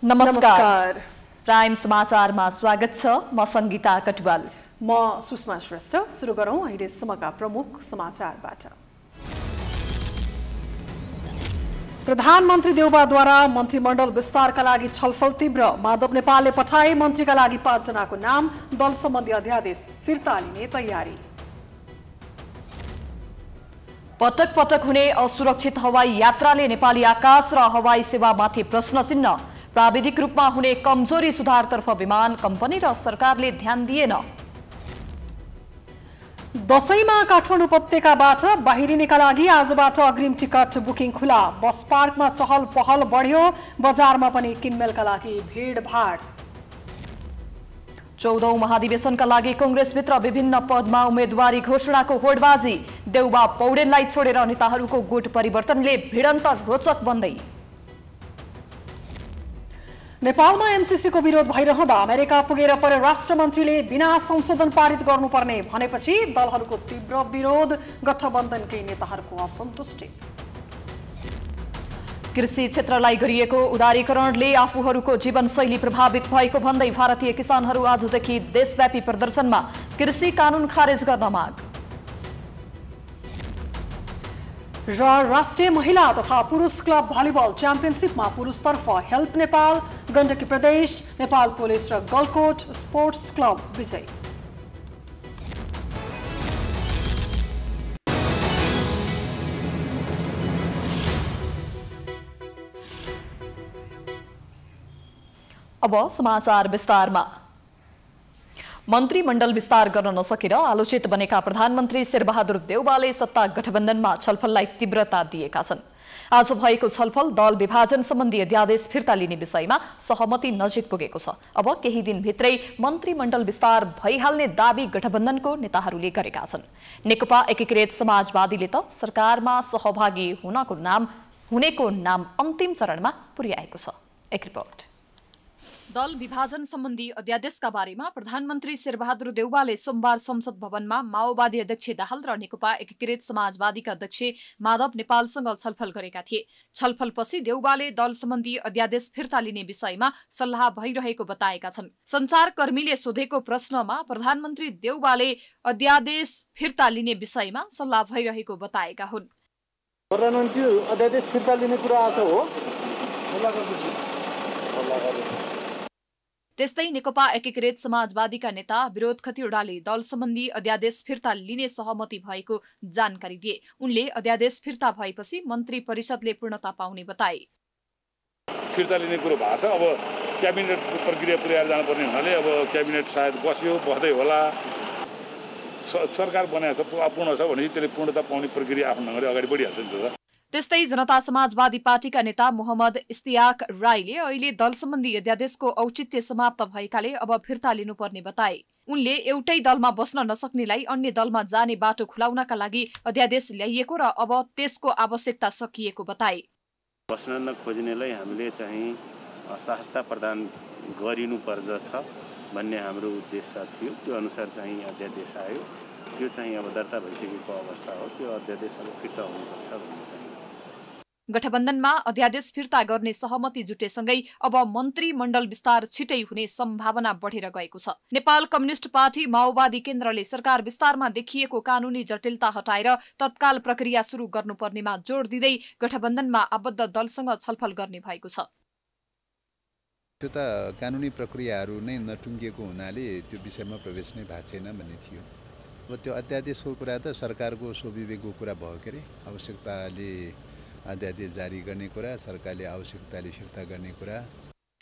नमस्कार। प्राइम समाचारमा स्वागत छ। म संगीता कटवाल। म सुषमा श्रेष्ठ। सुरु गरौं अहिलेसम्मका प्रमुख समाचारबाट। प्रधानमन्त्री देउबाद्वारा मन्त्रीमण्डल विस्तारका लागि छलफल तीव्र। माधव नेपालले पठाए मन्त्रीका लागि 5 जनाको नाम। दल सम्बन्धी अध्यादेश फिर्ता लिने तयारी। पटक पटक हुने असुरक्षित हवाई यात्राले नेपाली आकाश र हवाई सेवामाथि प्रश्न चिन्ह। प्राविधिक रूपमा हुने कमजोरी सुधारतर्फ विमान कम्पनी र सरकारले ध्यान दिएन। दशैंमा काठमाडौँ उपत्यकाबाट बाहिरिनेका लागि आजबाट अग्रिम टिकट बुकिङ खुला। बस पार्कमा चहल पहल बढ्यो। बजारमा पनि किनमेलका लागि भिडभाड। 14औं महाधिवेशनका लागि कंग्रेसभित्र विभिन्न पदमा उम्मेदवारी घोषणाको होडबाजी। देउबा पौडेललाई छोडेर नेताहरूको गुट परिवर्तनले भिडन्त रोचक बन्दै। नेपालमा एमसीसीको विरोध भइरहँदा अमेरिका पुगेर परराष्ट्र मन्त्रीले बिना संशोधन पारित गर्नुपर्ने भनेपछि दलहरूको तीव्र विरोध। गठबन्धनकै नेताहरूको असन्तुष्टि। कृषि क्षेत्रलाई गरिएको उदारीकरणले आफूहरूको जीवनशैली प्रभावित भएको भन्दै भारतीय किसानहरू आजदेखि देशव्यापी प्रदर्शनमा। कृषि कानून खारेज गर्न माग। र राष्ट्रिय महिला तथा पुरुष क्लब भलिबल च्याम्पियनसिपमा पुरुषतर्फ हेल्प नेपाल, गण्डकी प्रदेश, नेपाल पुलिस र गलकोट स्पोर्ट्स क्लब विजयी। अब समाचार विस्तारमा। मन्त्रीमण्डल विस्तार गर्न नसकेर आलोचित बनेका प्रधानमन्त्री शेरबहादुर देउवाले सत्ता गठबन्धनमा छलफललाई तीव्रता दिएका छन्। आज भएको छलफल दल विभाजन सम्बन्धी अध्यादेश फिर्ता लिने विषयमा सहमति नजिक पुगेको छ। अब केही दिनभित्रै मन्त्रीमण्डल विस्तार भइहाल्ने दावी गठबन्धनको नेताहरूले गरेका छन्। नेकपा एकीकृत समाजवादीले त सरकारमा सहभागी हुनेको नाम अन्तिम चरणमा पुर्याएको छ। एक रिपोर्ट। दल विभाजन सम्बन्धी अध्यादेशका बारेमा प्रधानमन्त्री शेरबहादुर देउवाले सोमबार संसद भवनमा माओवादी अध्यक्ष दाहाल र नेकपा एकीकृत समाजवादीका अध्यक्ष माधव नेपालसँग छलफल गरेका थिए। छलफलपछि देउवाले दल सम्बन्धी अध्यादेश फिर्ता लिने विषयमा सल्लाह भइरहेको बताएका छन्। सञ्चारकर्मीले सोधेको प्रश्नमा प्रधानमन्त्री देउवाले अध्यादेश फिर्ता लिने विषयमा सल्लाह भइरहेको बताएका हुन्। प्रधानमन्त्री अध्यादेश फिर्ता लिने कुरा आज हो। त्यस्तै नेकपा एकीकृत समाजवादीका नेता विरोध खतिवड़ाले दल सम्बन्धी अध्यादेश फिर्ता लिने सहमति भएको जानकारी दिए। उनले अध्यादेश फिर्ता भएपछि मन्त्री परिषदले पूर्णता पाउने बताए। फिर्ता लिने कुरो भएको छ। अब क्याबिनेट प्रक्रिया पुर्याएर जानुपर्ने हुनाले अब क्याबिनेट सायद बस्दै होला। सरकार बनाएको छ, अपूर्ण छ भने त्यसले पूर्णता पाउने प्रक्रिया आफ्नो ढङ्गले अगाडि बढिहाल्छ नि त। त्यस्तै जनता समाजवादी पार्टीका नेता मोहम्मद इस्तियाक राईले अहिले दल सम्बन्धी अध्यादेशको औचित्य समाप्त भएकाले अब फिर्ता लिनुपर्ने बताए। उनले एउटै दलमा बस्न नसक्नेलाई अन्य दलमा जाने बाटो खुलाउनका लागि अध्यादेश ल्याइएको र अब त्यसको आवश्यकता सकिएको बताए। बस्न नखोज्नेलाई हामीले चाहिँ सहजता प्रदान गरिनुपर्दछ भन्ने हाम्रो उद्देश्य थियो। त्यो अनुसार चाहिँ अध्यादेश आयो। त्यो चाहिँ अब दर्ता भइसकेको अवस्था हो। त्यो अध्यादेश अब फिर्ता हुनुपर्छ भन्ने चाहिँ। गठबन्धनमा अध्यादेश फिर्ता गर्ने सहमति जुटेसँगै अब मन्त्रीमण्डल विस्तार छिटै हुने सम्भावना बढेर गएको छ। नेपाल कम्युनिस्ट पार्टी माओवादी केन्द्रले सरकार विस्तारमा देखिएको कानूनी जटिलता हटाएर तत्काल प्रक्रिया सुरु गर्नुपर्नेमा जोड दिँदै गठबन्धनमा आबद्ध दलसँग छलफल गर्ने भएको छ। त्यो त कानूनी प्रक्रियाहरू नै नटुङ्गिएको हुनाले त्यो विषयमा प्रवेश नै भएको छैन भन्ने थियो। अब त्यो अध्यादेशको कुरा त सरकारको स्वविवेकको कुरा भयो के अरे। आवश्यकताले अध्यादेश जारी गर्ने कुरा, सरकारले आवश्यकताले फिर्ता गर्ने कुरा।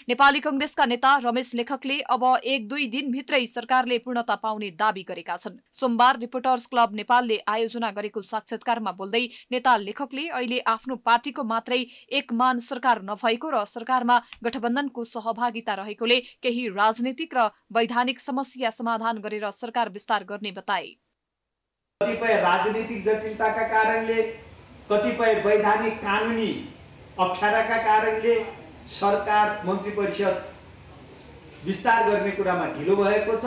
नेपाली कंग्रेसका नेता रमेश लेखकले अब 1-2 दिनभित्रै सरकारले पूर्णता पाउने दावी गरेका छन्। सोमबार रिपोर्टर्स क्लब नेपालले आयोजना गरेको साक्षात्कारमा बोल्दै नेता लेखकले अहिले आफ्नो पार्टीको मात्रै एकमान सरकार नभएको र सरकारमा गठबन्धनको सहभागिता रहेकोले केही राजनीतिक र वैधानिक समस्या समाधान गरेर सरकार विस्तार गर्ने बताए। कतिपय राजनीतिक जटिलताका कारणले, कतिपय वैधानिक कानुनी अप्ठ्याराका कारणले सरकार मन्त्री परिषद विस्तार गर्ने कुरामा ढिलो भएको छ।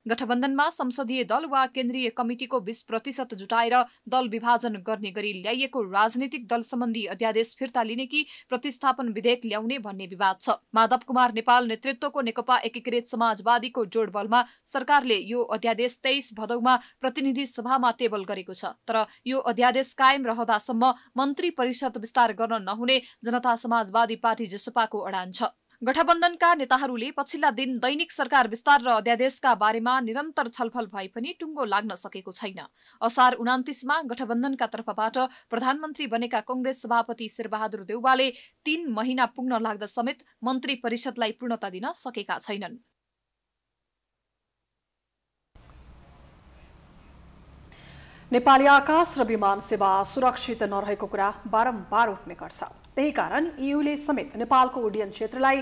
गठबन्धनमा संसदीय दल वा केन्द्रीय कमिटिको 20% जुटाएर दल विभाजन गर्ने गरी ल्याइएको राजनीतिक दल सम्बन्धी अध्यादेश फिर्ता लिने कि प्रतिस्थापन विधेयक ल्याउने भन्ने विवाद छ। माधव कुमार नेपाल नेतृत्वको नेकपा एकीकृत समाजवादीको जोडबलमा सरकारले यो अध्यादेश 23 भदौमा प्रतिनिधि सभामा टेबल गरेको छ। तर यो अध्यादेश कायम रहँदासम्म मन्त्री परिषद विस्तार गर्न नहुने जनता समाजवादी पार्टी जसपाको अडान छ। गठबन्धनका नेताहरूले पछिल्ला दिन दैनिक सरकार विस्तार र अध्यादेशका बारेमा निरन्तर छलफल भए पनि टुङ्गो लाग्न सकेको छैन। असार 29मा गठबन्धनका तर्फबाट प्रधानमन्त्री बनेका कांग्रेस सभापति शेरबहादुर देउवाले 3 महिना पुग्न लाग्दा समेत मन्त्री परिषदलाई पूर्णता दिन सकेका छैनन्। नेपाली आकाश र विमान सेवा सुरक्षित नरहेको कुरा बारम्बार उठ्ने गर्छ। त्यही कारण ईयूले समेत नेपालको उड्डयन क्षेत्रलाई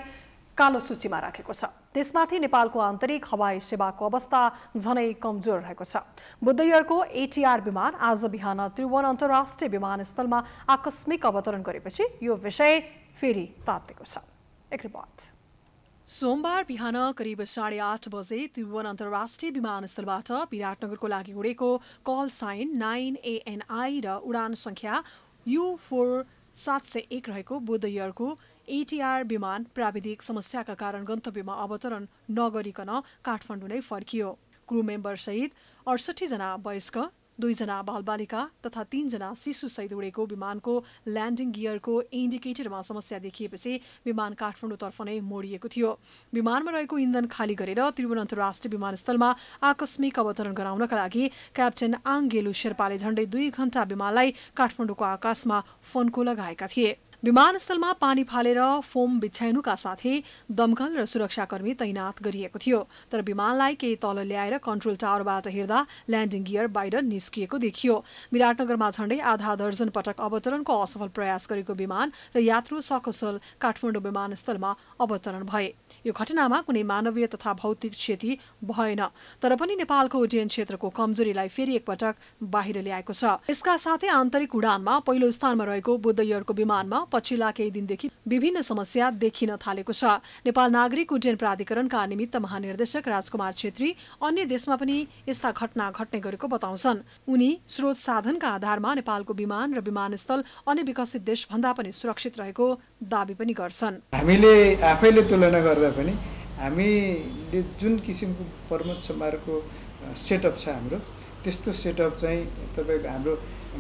कालो सूचीमा राखेको छ। त्यसमाथि नेपालको आन्तरिक हवाई सेवाको अवस्था झनै कमजोर रहेको छ। बुधबारको एटीआर विमान आज बिहान त्रिभुवन अन्तर्राष्ट्रिय विमानस्थलमा आकस्मिक अवतरण गरेपछि यो विषय फेरि तातेको छ। एक रिपोर्ट। सोमबार बिहान करिब 8:30 बजे त्रिभुवन अन्तर्राष्ट्रिय विमानस्थलबाट विराटनगरको लागि उडेको कल साइन 9ANI र उडान संख्या U4701 रहेको बुधबारको एटीआर विमान प्राविधिक समस्याका कारण गन्तव्यमा अवतरण नगरिकन काठमाडौँ नै फर्कियो। क्रू मेम्बर सहित 68 जना वयस्क, 2 जना बालबालिका तथा 3 जना शिशुसहित उडेको विमानको ल्यान्डिङ गियरको इन्डिकेटरमा समस्या देखिएपछि विमान काठमाडौँतर्फ नै मोडिएको थियो। विमानमा रहेको इन्धन खाली गरेर त्रिभुवन अन्तर्राष्ट्रिय विमानस्थलमा आकस्मिक अवतरण गराउनका लागि क्याप्टेन आङगेलु शेर्पाले झण्डै 2 घण्टा विमानलाई काठमाडौँको आकाशमा फन्को लगाएका थिए। विमानस्थलमा पानी फालेर फोम बिछ्याउनुका साथै दमकल र सुरक्षाकर्मी तैनात गरिएको थियो। तर विमानलाई केही तल ल्याएर कन्ट्रोल टावरबाट हेर्दा ल्यान्डिङ गियर बाहिर निस्किएको देखियो। विराटनगरमा झण्डै आधा दर्जन पटक अवतरणको असफल प्रयास गरेको विमान र यात्रु सकुशल काठमाडौँ विमानस्थलमा अवतरण भए। यो घटनामा कुनै मानवीय तथा भौतिक क्षति भएन, तर पनि नेपालको उड्डयन क्षेत्रको कमजोरीलाई फेरि एकपटक बाहिर ल्याएको छ। यसका साथै आन्तरिक उडानमा पहिलो स्थानमा रहेको बुधबारको विमानमा पछिल्ला केही दिनदेखि विभिन्न समस्या देखिन थालेको छ। नेपाल नागरिक उड्डयन प्राधिकरणका निमित्त महानिर्देशक राजकुमार छेत्री अन्य देशमा पनि यस्ता घटना घट्ने गरेको बताउँछन्। उनी स्रोत साधनका आधारमा नेपालको विमान र विमानस्थल अन्य विकसित देश भन्दा पनि सुरक्षित रहेको दावी पनि गर्छन्। हामीले आफैले तुलना गर्दा पनि हामीले जुन किसिमको प्रमुख समारोहको सेटअप छ हाम्रो, त्यस्तो सेटअप चाहिँ तपाईको हाम्रो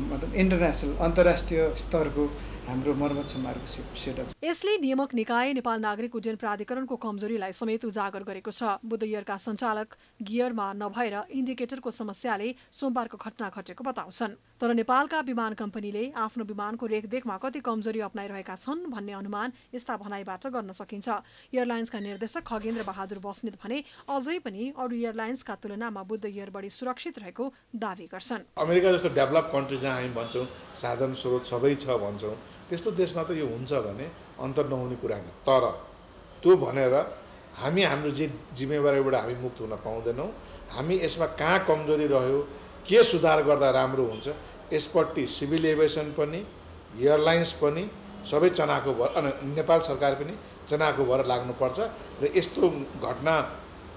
मतलब इन्टरनेसनल अन्तर्राष्ट्रिय स्तरको हाम्रो मर्मत समारोहको सेटअप। यसले नियामक निकाय नेपाल नागरिक उड्डयन प्राधिकरणको कमजोरीलाई समेत उजागर गरेको छ। बुधबारका सञ्चालक गियरमा नभएर इन्डिकेटरको समस्याले सोमबारको घटना घटेको बताउँछन्। तर नेपालका विमान कम्पनीले आफ्नो विमानको रेखदेखमा कति कमजोरी अप्नाइरहेका छन् भन्ने अनुमान यस्ता भनाइबाट गर्न सकिन्छ। एयरलाइन्सका निर्देशक खगेन्द्र बहादुर बस्नेत भने अझै पनि अरू एयरलाइन्सका तुलनामा बुधबार बढी सुरक्षित रहेको दावी गर्छन्। अमेरिका जस्तो डेभलप कन्ट्री जहाँ हामी भन्छौँ साधन स्रोत सबै छ भन्छौँ, त्यस्तो देशमा त यो हुन्छ भने अन्तर नहुने कुरा होइन। तर त्यो भनेर हामी हाम्रो जिम्मेवारीबाट हामी मुक्त हुन पाउँदैनौँ। हामी यसमा कहाँ कमजोरी रह्यो, के सुधार गर्दा राम्रो हुन्छ, यसपट्टि सिभिल एभिएसन पनि एयरलाइन्स पनि सबै चनाखो भएर अनि नेपाल सरकार पनि चनाखो भएर लाग्नुपर्छ र यस्तो घटना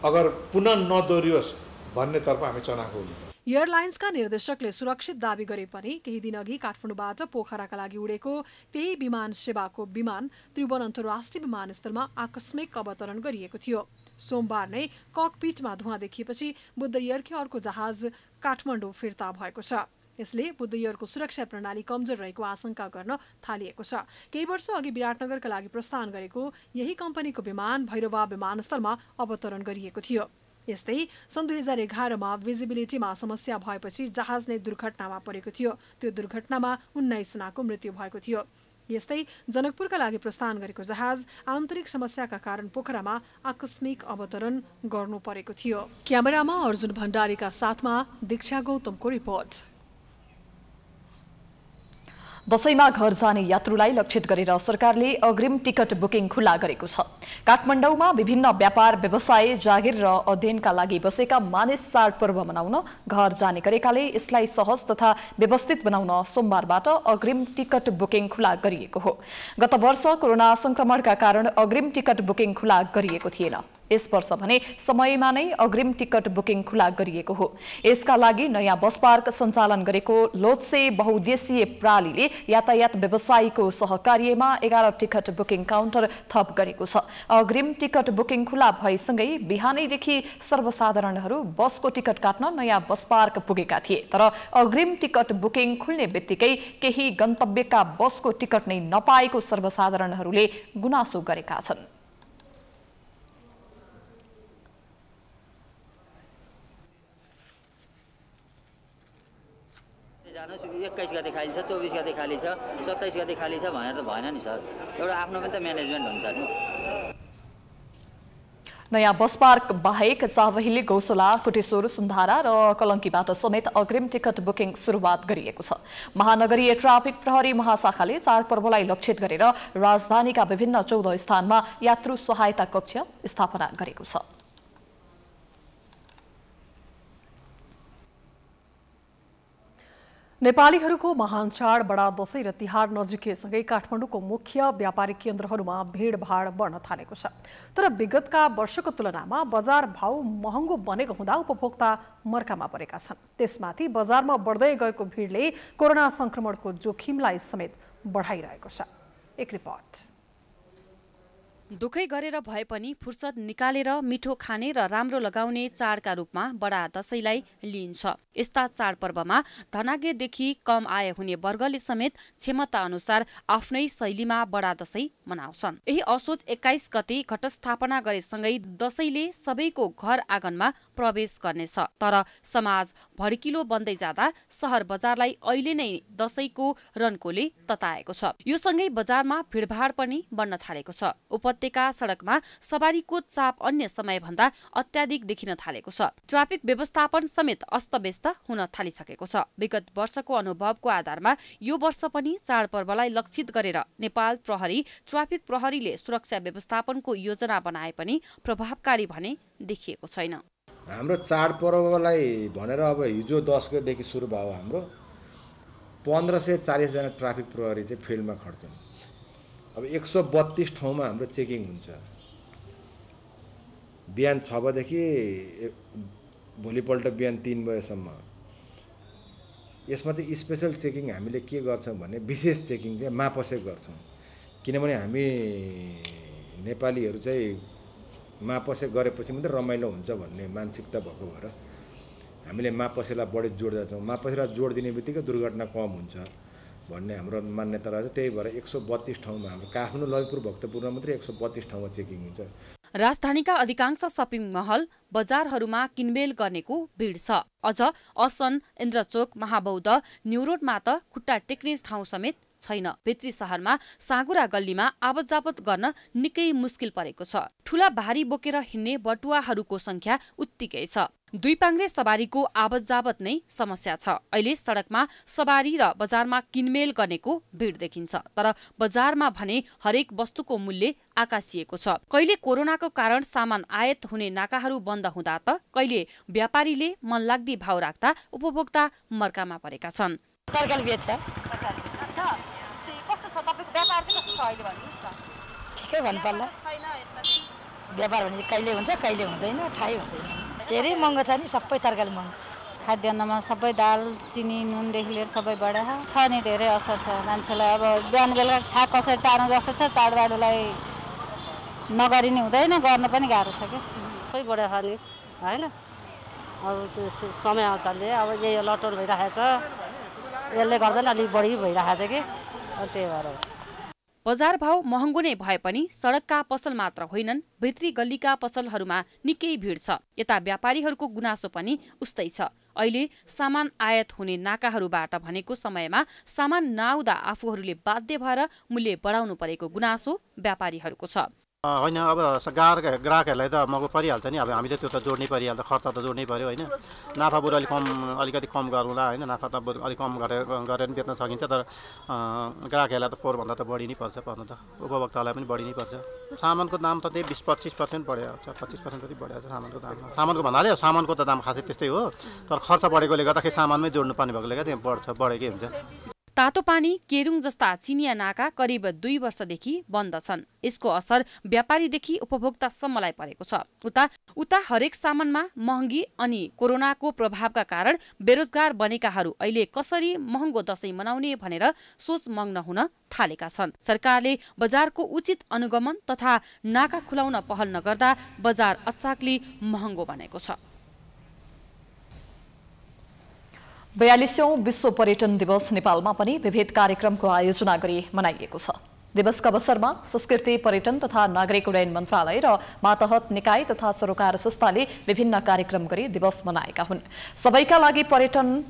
अगर पुनः नदोहोरियोस् भन्नेतर्फ हामी चनाखो हुनुपर्छ। एयरलाइन्सका निर्देशकले सुरक्षित दावी गरे पनि केही दिन अघि काठमाडौँबाट पोखराका लागि उडेको त्यही विमान सेवाको विमान त्रिभुवन अन्तर्राष्ट्रिय विमानस्थलमा आकस्मिक अवतरण गरिएको थियो। सोमबार नै ककपिटमा धुवाँ देखिएपछि बुधबारकै अर्को जहाज काठमाडौँ फिर्ता भएको छ। यसले बुधबारको सुरक्षा प्रणाली कमजोर रहेको आशंका गर्न थालिएको छ। केही वर्ष अघि विराटनगरका लागि प्रस्थान गरेको यही कम्पनीको विमान भैरवा विमानस्थलमा अवतरण गरिएको थियो। यस्तै सन् 2011मा भिजिबिलिटीमा समस्या भएपछि जहाज नै दुर्घटनामा परेको थियो। त्यो दुर्घटनामा 19 जनाको मृत्यु भएको थियो। यस्तै जनकपुरका लागि प्रस्थान गरेको जहाज आन्तरिक समस्याका कारण पोखरामा आकस्मिक अवतरण गर्नु परेको थियो। क्यामेरामा अर्जुन भण्डारीका साथमा दीक्षा गौतमको रिपोर्ट। दशैंमा घर जाने यात्रुलाई लक्षित गरेर सरकारले अग्रिम टिकट बुकिङ खुला गरेको छ। काठमाडौँमा विभिन्न व्यापार व्यवसाय जागिर र अध्ययनका लागि बसेका मानिस चाडपर्व मनाउन घर जाने गरेकाले यसलाई सहज तथा व्यवस्थित बनाउन सोमबारबाट अग्रिम टिकट बुकिङ खुला गरिएको हो। गत वर्ष कोरोना संक्रमणका कारण अग्रिम टिकट बुकिङ खुला गरिएको थिएन। यस वर्ष भने समयमा नै अग्रिम टिकट बुकिङ खुला गरिएको हो। यसका लागि नयाँ बस पार्क सञ्चालन गरेको लोत्से बहुउद्देश्यीय प्रणालीले यातायात व्यवसायीको सहकार्यमा 11 टिकट बुकिङ काउन्टर थप गरेको छ। अग्रिम टिकट बुकिङ खुला भएसँगै बिहानैदेखि सर्वसाधारणहरू बसको टिकट काट्न नयाँ बस पार्क पुगेका थिए। तर अग्रिम टिकट बुकिङ खुल्ने बित्तिकै केही गन्तव्यका बसको टिकट नै नपाएको सर्वसाधारणहरूले गुनासो गरेका छन्। जानुहोस् 21 गते खाली छ, 24 गते खाली छ, 27 गते खाली छ भनेर त भएन नि सर। एउटा आफ्नो पनि त म्यानेजमेन्ट हुन्छ नि। नयाँ बस पार्क बाहेक चावहिली, गौसला, कुटेश्वर, सुन्धारा र कलङ्कीबाट समेत अग्रिम टिकट बुकिङ सुरुवात गरिएको छ। महानगरीय ट्राफिक प्रहरी महाशाखाले चाडपर्वलाई लक्षित गरेर राजधानीका विभिन्न 14 स्थानमा यात्रु सहायता कक्ष स्थापना गरेको छ। नेपालीहरूको महान चाड बडा दशैं र तिहार नजिकैसँगै काठमाडौँको मुख्य व्यापारिक केन्द्रहरूमा भीडभाड बढ्न थालेको छ। तर विगतका वर्षको तुलनामा बजार भाउ महँगो बनेको हुँदा उपभोक्ता मर्कामा परेका छन्। त्यसमाथि बजारमा बढ्दै गएको भीडले कोरोना संक्रमणको जोखिमलाई समेत बढाइरहेको छ। एक रिपोर्ट। दुखै गरेर भए पनि फुर्सद निकालेर मिठो खाने र राम्रो लगाउने चाडका रूपमा बडा दशैंलाई लिइन्छ। यस्ता चाडपर्वमा धनाज्ञदेखि कम आय हुने वर्गले समेत क्षमता अनुसार आफ्नै शैलीमा बडा दशैं मनाउँछन्। यही असोज 21 गते घटस्थापना गरेसँगै दशैंले सबैको घर आँगनमा प्रवेश गर्नेछ। तर समाज भड्किलो बन्दै जाँदा शहर बजारलाई अहिले नै दशैंको रन्कोले तताएको छ। यो सँगै बजारमा भीडभाड पनि बढ्न थालेको छ। उपत्यका सडकमा सवारीको चाप अन्य समयभन्दा अत्याधिक देखिन थालेको छ। ट्राफिक व्यवस्थापन समेत अस्तव्यस्त हुन थालिसकेको छ। विगत वर्षको अनुभवको आधारमा यो वर्ष पनि चाडपर्वलाई लक्षित गरेर नेपाल प्रहरी ट्राफिक प्रहरीले सुरक्षा व्यवस्थापनको योजना बनाए पनि प्रभावकारी भने देखिएको छैन। हाम्रो चाडपर्वलाई भनेर अब हिजो 10 गतेदेखि सुरु भयो। हाम्रो 1540 जना ट्राफिक प्रहरी चाहिँ फिल्डमा खट्छन्। अब 132 ठाउँमा हाम्रो चेकिङ हुन्छ। बिहान 6 बजेदेखि भोलिपल्ट बिहान 3 बजेसम्म। यसमा चाहिँ स्पेशल चेकिङ हामीले के गर्छौँ भने विशेष चेकिङ चाहिँ मापसे गर्छौँ। किनभने हामी नेपालीहरू चाहिँ मापसे गरेपछि मात्रै रमाइलो हुन्छ भन्ने मानसिकता भएको भएर हामीले मापसेलाई बढी जोड दिन्छौँ। मापसेलाई जोड दिने बित्तिकै दुर्घटना कम हुन्छ भन्ने हाम्रो मान्यता रहेछ। त्यही भएर 132 ठाउँमा हाम्रो काठमाडौँ, ललितपुर, भक्तपुरमा मात्रै 132 ठाउँमा चेकिङ हुन्छ। राजधानीका अधिकांश सपिङ महल बजारहरूमा किनमेल गर्नेको भिड छ। अझ असन, इन्द्रचोक, महाबौद्ध, न्युरोडमा त खुट्टा टेक्ने ठाउँ समेत छैन। भित्री शहरमा साँगुरा गल्लीमा आवतजावत गर्न निकै मुस्किल परेको छ। ठूला भारी बोकेर हिँड्ने बटुवाहरूको संख्या उत्तिकै छ। दुई पाङ्ग्रे सवारीको आवतजावत नै समस्या छ। अहिले सडकमा सवारी र बजारमा किनमेल गर्नेको भिड देखिन्छ। तर बजारमा भने हरेक वस्तुको मूल्य आकाशिएको छ। कहिले कोरोनाको कारण सामान आयात हुने नाकाहरू बन्द हुँदा त कहिले व्यापारीले मनलाग्दी भाव राख्दा उपभोक्ता मर्कामा परेका छन्। तरकारी बेच्छ। कस्तो छ तपाईको व्यापार चाहिँ कस्तो छ अहिले भन्नुस् न? ठिकै भन्नु पर्ला। व्यापार भने कहिले हुन्छ कहिले हुँदैन, ठाई हुँदैन। धेरै महँगो छ नि, सबै तरकारी महँगो छ। खाद्यान्नमा सबै दाल, चिनी, नुनदेखि लिएर सबै बढेको छ नि। धेरै असर छ मान्छेलाई। अब बिहान बेलुका छाक कसरी टार्नु जस्तो छ। चाडबाडलाई नगरी नै हुँदैन, गर्न पनि गाह्रो छ कि। सबै बढेको छ नि होइन। अब त्यो समय अनुसारले अब यही लटोल भइरहेको छ। यसले गर्दा नि अलिक बढी भइरहेको छ कि, त्यही भएर। बजार भाव महँगो नै भए पनि सडकका पसल मात्र होइनन्, भित्री गल्लीका पसलहरूमा निकै भिड छ। यता व्यापारीहरूको गुनासो पनि उस्तै छ। अहिले सामान आयात हुने नाकाहरूबाट भनेको समयमा सामान नआउँदा आफूहरूले बाध्य भएर मूल्य बढाउनु परेको गुनासो व्यापारीहरूको छ। होइन, अब ग्राहकहरूलाई त मगो परिहाल्छ नि। अब हामीले त्यो त जोड्नै परिहाल्छ, खर्च त जोड्नै पर्यो होइन। नाफा बरु अलिकति कम गरौँला होइन। नाफा त अलिक कम गरेर पनि बेच्न सकिन्छ। तर ग्राहकहरूलाई त पोहोरभन्दा त बढी नै पर्छ। पर्नु त उपभोक्तालाई पनि बढी नै पर्छ। सामानको दाम त त्यही 20-25% बढ्यो छ। 25% जति बढेको छ सामानको दाम। सामानको भन्नाले सामानको त दाम खासै त्यस्तै हो। तर खर्च बढेकोले गर्दाखेरि सामानमै जोड्नु पर्ने भएकोले गर्दा त्यहाँ बढेकै हुन्छ। तातोपानी, केरुङ जस्ता चिनिया नाका करिब 2 वर्षदेखि बन्द छन्। यसको असर व्यापारीदेखि उपभोक्तासम्मलाई परेको छ। उता हरेक सामानमा महँगी अनि कोरोनाको प्रभावका कारण बेरोजगार बनेकाहरू अहिले कसरी महँगो दशैं मनाउने भनेर सोच मग्न हुन थालेका छन्। सरकारले बजारको उचित अनुगमन तथा नाका खुलाउन पहल नगर्दा बजार अचाकली महँगो बनेको छ। 42औं विश्व पर्यटन दिवस नेपालमा पनि विविध कार्यक्रमको आयोजना गरी मनाइएको छ। दिवसका अवसरमा संस्कृति, पर्यटन तथा नागरिक उड्डयन मन्त्रालय र मातहत निकाय तथा सरोकार संस्थाले विभिन्न कार्यक्रम गरी दिवस मनाएका हुन्। सबैका लागि पर्यटन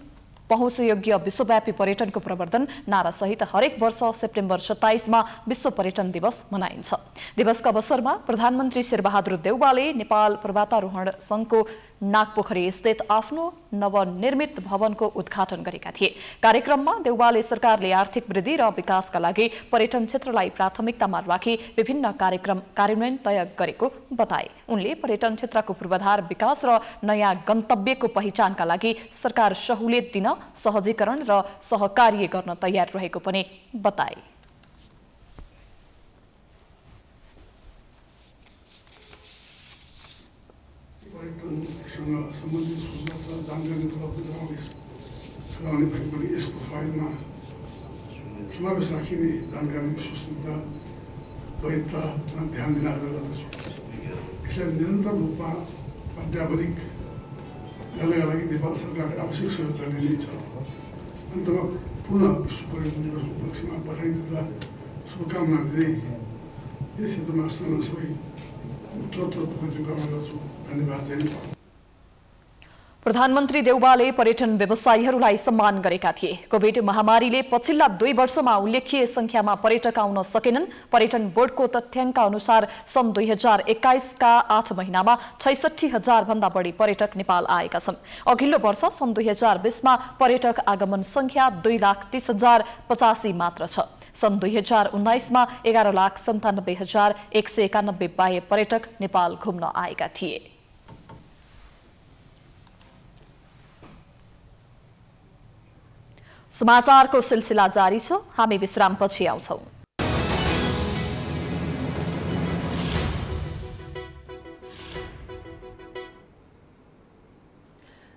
पहुँचयोग्य विश्वव्यापी पर्यटनको प्रवर्धन नारासहित हरेक वर्ष सेप्टेम्बर 27 मा विश्व पर्यटन दिवस मनाइन्छ। दिवसका अवसरमा प्रधानमन्त्री शेरबहादुर देउवाले नेपाल पर्वतारोहण संघको नागपोखरी स्थित आफ्नो नवनिर्मित भवनको उद्घाटन गरेका थिए। कार्यक्रममा देउवाले सरकारले आर्थिक वृद्धि र विकासका लागि पर्यटन क्षेत्रलाई प्राथमिकतामा राखी विभिन्न कार्यक्रम कार्यान्वयन तय गरेको बताए। उनले पर्यटन क्षेत्रको पूर्वाधार विकास र नयाँ गन्तव्यको पहिचानका लागि सरकार सहुलियत दिन, सहजीकरण र सहकार्य गर्न तयार रहेको पनि बताए। पर्यटनसँग सम्बन्धित सूचना जानकारी उपलब्ध गराउने भएकोले यस प्रोफाइलमा समावेश राखिने जानकारी विश्वसनीयता वैधतामा ध्यान दिन आग्रह गर्दछु। यसलाई निरन्तर रूपमा अत्याधुनिक गर्नका लागि नेपाल सरकारले आवश्यक सहयोग गर्ने नै छ। अन्तमा पुनः विश्व पर्यटन दिवस उपलक्ष्यमा बधाई तथा शुभकामना दिँदै यस क्षेत्रमा सबै उत्तरोत्तर प्रगति कामना गर्छु। प्रधानमन्त्री देउवाले पर्यटन व्यवसायीहरूलाई सम्मान गरेका थिए। कोभिड महामारीले पछिल्ला 2 वर्षमा उल्लेख्य संख्यामा पर्यटक आउन सकेनन्। पर्यटन बोर्डको तथ्याङ्क अनुसार सन् 2021 का 8 महिनामा 66,000 भन्दा बढी पर्यटक नेपाल आएका छन्। अघिल्लो वर्ष सन् 2020 मा पर्यटक आगमन संख्या 2,30,085 मात्र छ। सन् 2019 मा 11,97,191 बाह्य पर्यटक नेपाल घुम्न आएका थिए। समाचारको सिलसिला जारी छ। हामी विश्रामपछि आउँछौं।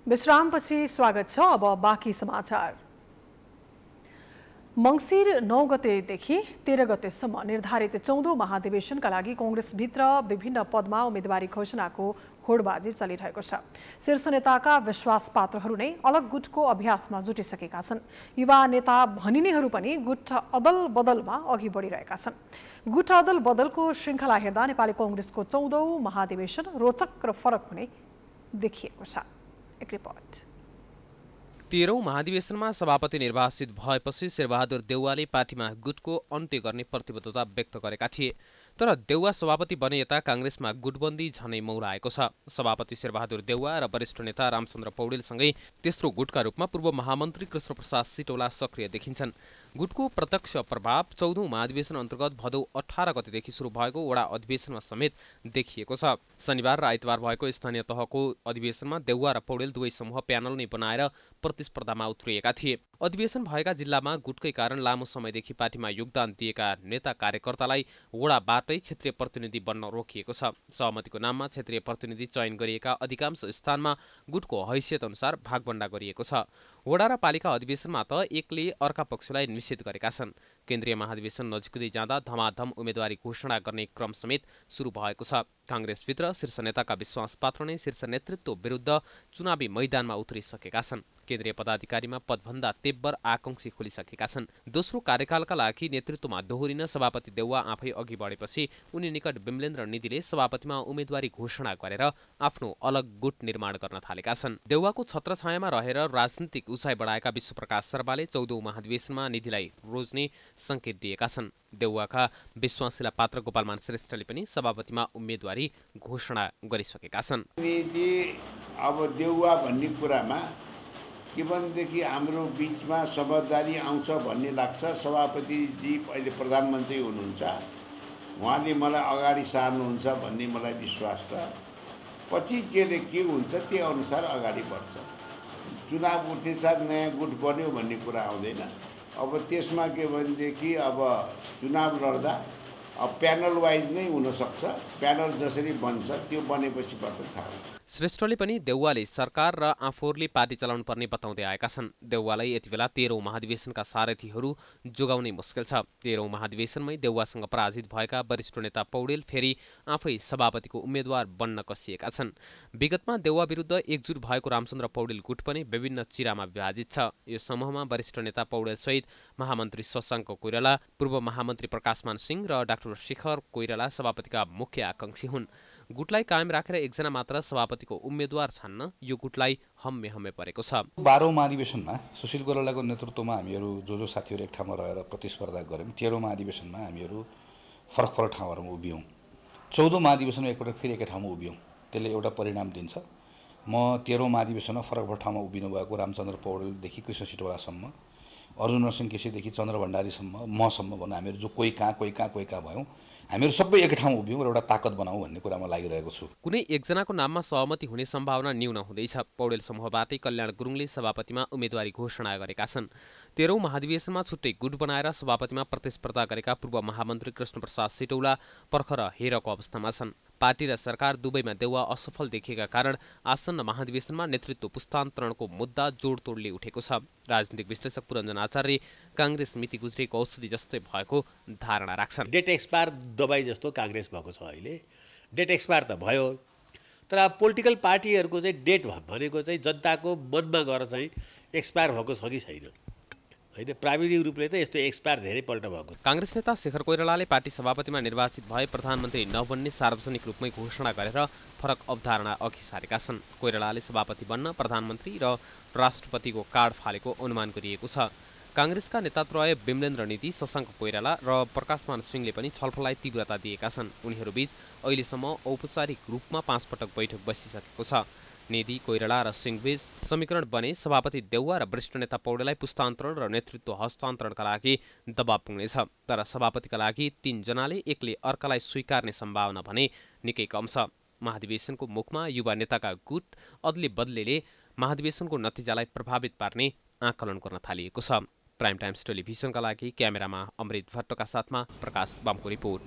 विश्रामपछि स्वागत छ। अब बाँकी समाचार। मंसिर 9 गतेदेखि 13 गतेसम्म निर्धारित 14औं महाधिवेशनका लागि कांग्रेसभित्र विभिन्न पदमा उम्मेदवारी घोषणाको होडबाजी चलिरहेको छ। शीर्ष नेताका विश्वासपात्रहरू नै अलग गुटको अभ्यासमा जुटिसकेका छन्। युवा नेता भनिनेहरू पनि गुट अदल बदलमा अघि बढिरहेका छन्। गुट अदल बदलको श्रृङ्खला हेर्दा नेपाली कांग्रेसको 14औं महाधिवेशन रोचक र फरक हुने देखिएको छ। एक रिपोर्ट। 13औं महाधिवेशनमा सभापति निर्वाचित भएपछि शेरबहादुर देउवाले पार्टीमा गुटको अन्त्य गर्ने प्रतिबद्धता व्यक्त गरेका थिए। तर देउवा सभापति बने यता कांग्रेसमा गुटबन्दी झनै मौलाएको छ। सभापति शेरबहादुर देउवा र वरिष्ठ नेता रामचन्द्र पौडेलसँगै तेस्रो गुटका रूपमा पूर्व महामन्त्री कृष्णप्रसाद सिटौला सक्रिय देखिन्छन्। गुटको प्रत्यक्ष प्रभाव 14औं महाधिवेशन अन्तर्गत भदौ 18 गतेदेखि सुरु भएको वडा अधिवेशनमा समेत देखिएको छ। शनिबार र आइतबार भएको स्थानीय तहको अधिवेशनमा देउवा र पौडेल दुवै समूह प्यानल नै बनाएर प्रतिस्पर्धामा उत्रिएका थिए। अधिवेशन भएका जिल्लामा गुटकै कारण लामो समयदेखि पार्टीमा योगदान दिएका नेता कार्यकर्तालाई वडाबाटै क्षेत्रीय प्रतिनिधि बन्न रोकिएको छ। सहमतिको नाममा क्षेत्रीय प्रतिनिधि चयन गरिएका अधिकांश स्थानमा गुटको हैसियत अनुसार भागबण्डा गरिएको छ। वडा र पालिका अधिवेशनमा त एकले अर्का पक्षलाई निषेध गरेका छन्। केन्द्रीय महाधिवेशन नजिकै जाँदा धमाधम उम्मेदवारी घोषणा गर्ने क्रम समेत सुरु भएको छ। कांग्रेसभित्र शीर्ष नेताका विश्वासपात्र नै शीर्ष नेतृत्व विरुद्ध चुनावी मैदानमा उत्रिसकेका छन्। केन्द्रीय पदाधिकारीमा पदभन्दा तेब्बर आकांक्षी खोलिसकेका छन्। दोस्रो कार्यकालका लागि नेतृत्वमा दोहोरिन सभापति देउवा आफै अघि बढेपछि उनी निकट विमलेन्द्र निधिले सभापतिमा उम्मेदवारी घोषणा गरेर आफ्नो अलग गुट निर्माण गर्न थालेका छन्। देउवाको छत्रछायामा रहेर राजनीतिक उचाइ बढाएका विश्वप्रकाश शर्माले 14औं महाधिवेशनमा निधिलाई रोज्ने संकेत दिएका छन्। देउवाका विश्वासिला पात्र गोपालमान श्रेष्ठले पनि सभापतिमा उम्मेदवारी घोषणा गरिसकेका छन्। निधि अब देउवा भन्ने कुरामा के भनेदेखि हाम्रो बीचमा समझदारी आउँछ भन्ने लाग्छ। सभापतिजी अहिले प्रधानमन्त्री हुनुहुन्छ, उहाँले मलाई अगाडि सार्नुहुन्छ भन्ने मलाई विश्वास छ। पछि के हुन्छ त्यही अनुसार अगाडि बढ्छ। चुनाव उठ्ने साथ नयाँ गुट बन्यो भन्ने कुरा आउँदैन। अब त्यसमा के भनेदेखि अब चुनाव लड्दा अब प्यानल वाइज नै हुनसक्छ। प्यानल जसरी बन्छ त्यो बनेपछि मात्र थाहा हुन्छ। श्रेष्ठले पनि देउवाले सरकार र आफूहरूले पार्टी चलाउनु पर्ने बताउँदै आएका छन्। देउवालाई यति बेला 13औं महाधिवेशनका सारथीहरू जोगाउनै मुस्किल छ। 13औं महाधिवेशनमै देउवासँग पराजित भएका वरिष्ठ नेता पौडेल फेरि आफै सभापतिको उम्मेद्वार बन्न कसिएका छन्। विगतमा देउवा विरुद्ध एकजुट भएको रामचन्द्र पौडेल गुट पनि विभिन्न चिरामा विभाजित छ। यो समूहमा वरिष्ठ नेता पौडेल सहित महामन्त्री शशाङ्क कोइराला, पूर्व महामन्त्री प्रकाशमान सिंह र डाक्टर शेखर कोइराला सभापतिका मुख्य आकांक्षी हुन्। गुटलाई कायम राखेर एकजना मात्र सभापतिको उम्मेद्वार छान्न यो गुटलाई हम्मे हम्मे परेको छ। 12औं महाधिवेशनमा सुशील कोइरालाको नेतृत्वमा हामीहरू जो साथीहरू एक ठाउँमा रहेर प्रतिस्पर्धा गर्यौं। 13औं महाधिवेशनमा हामीहरू फरक फरक ठाउँहरूमा उभियौं। 14औं महाधिवेशनमा एकपटक फेरि एकै ठाउँमा उभियौं। त्यसले एउटा परिणाम दिन्छ। म 13औं महाधिवेशनमा फरक फरक ठाउँमा उभिनु भएको रामचन्द्र पौडेलदेखि कृष्ण सिटौलासम्म, अर्जुन नरसिंह केसीदेखि चन्द्र भण्डारीसम्म, मसम्म भन्नु हामीहरू जो कोही कहाँ भयौँ, हामीहरू सबै एकै ठाउँमा उभियौँ र एउटा ताकत बनाऊ भन्ने कुरामा लागिरहेको छु। कुनै एकजनाको नाममा सहमति हुने सम्भावना न्यून हुँदैछ। पौडेल समूहबाटै कल्याण गुरुङले सभापतिमा उम्मेदवारी घोषणा गरेका छन्। 13औं महाधिवेशनमा छुट्टै गुट बनाएर सभापतिमा प्रतिस्पर्धा गरेका पूर्व महामन्त्री कृष्णप्रसाद सिटौला पर्खर हेरको अवस्थामा छन्। पार्टी र सरकार दुवैमा देउवा असफल देखिएका कारण आसन्न महाधिवेशनमा नेतृत्व पुस्तान्तरणको मुद्दा जोडतोडले उठेको छ। राजनीतिक विश्लेषक पुरञ्जन आचार्य कांग्रेस मिति गुज्रेको औषधि जस्तै भएको धारणा राख्छन्। डेट एक्सपायर दबाई जस्तो कांग्रेस भएको छ अहिले। डेट एक्सपायर त भयो, तर अब पोलिटिकल पार्टीहरूको चाहिँ डेट भनेको चाहिँ जनताको मनमा गएर चाहिँ एक्सपायर भएको छ कि छैन होइन। प्राविधिक रूपले त यस्तो एक्सपायर धेरैपल्ट भएको। कांग्रेस नेता शेखर कोइरालाले पार्टी सभापतिमा निर्वाचित भए प्रधानमन्त्री नबन्ने सार्वजनिक रूपमै घोषणा गरेर फरक अवधारणा अघि सारेका छन्। कोइरालाले सभापति बन्न प्रधानमन्त्री र राष्ट्रपतिको कार्ड फालेको अनुमान गरिएको छ। कांग्रेसका नेतात्रय विमलेन्द्र नीति, शशाङ्क कोइराला र प्रकाशमान सिंहले पनि छलफललाई तीव्रता दिएका छन्। उनीहरूबीच अहिलेसम्म औपचारिक रूपमा 5 पटक बैठक बसिसकेको छ। नेदी, कोइराला र सिंहबीच समीकरण बने सभापति देउवा र वरिष्ठ नेता पौडेललाई पुस्तान्तरण र नेतृत्व हस्तान्तरणका लागि दबाव पुग्नेछ। तर सभापतिका लागि 3 जनाले एकले अर्कालाई स्वीकार्ने सम्भावना भने निकै कम छ। महाधिवेशनको मुखमा युवा नेताका गुट अदले बदलेले महाधिवेशनको नतिजालाई प्रभावित पार्ने आकलन गर्न थालिएको छ। प्राइम टाइम्स टेलिभिजनका लागि क्यामेरामा अमृत भट्टका साथमा प्रकाश बामको रिपोर्ट।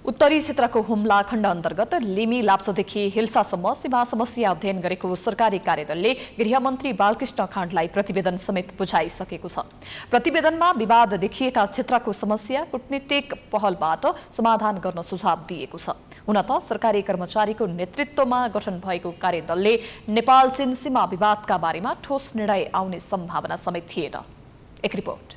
उत्तरी क्षेत्रको हुम्ला खण्ड अन्तर्गत लिमी लाप्चोदेखि हिल्सासम्म सीमा समस्या अध्ययन गरेको सरकारी कार्यदलले गृहमन्त्री बालकृष्ण खाँडलाई प्रतिवेदन समेत बुझाइसकेको छ। प्रतिवेदनमा विवाद देखिएका क्षेत्रको समस्या कूटनीतिक पहलबाट समाधान गर्न सुझाव दिएको छ। हुन त सरकारी कर्मचारीको नेतृत्वमा गठन भएको कार्यदलले नेपाल चीन सीमा विवादका बारेमा ठोस निर्णय आउने सम्भावना समेत थिएन। एक रिपोर्ट।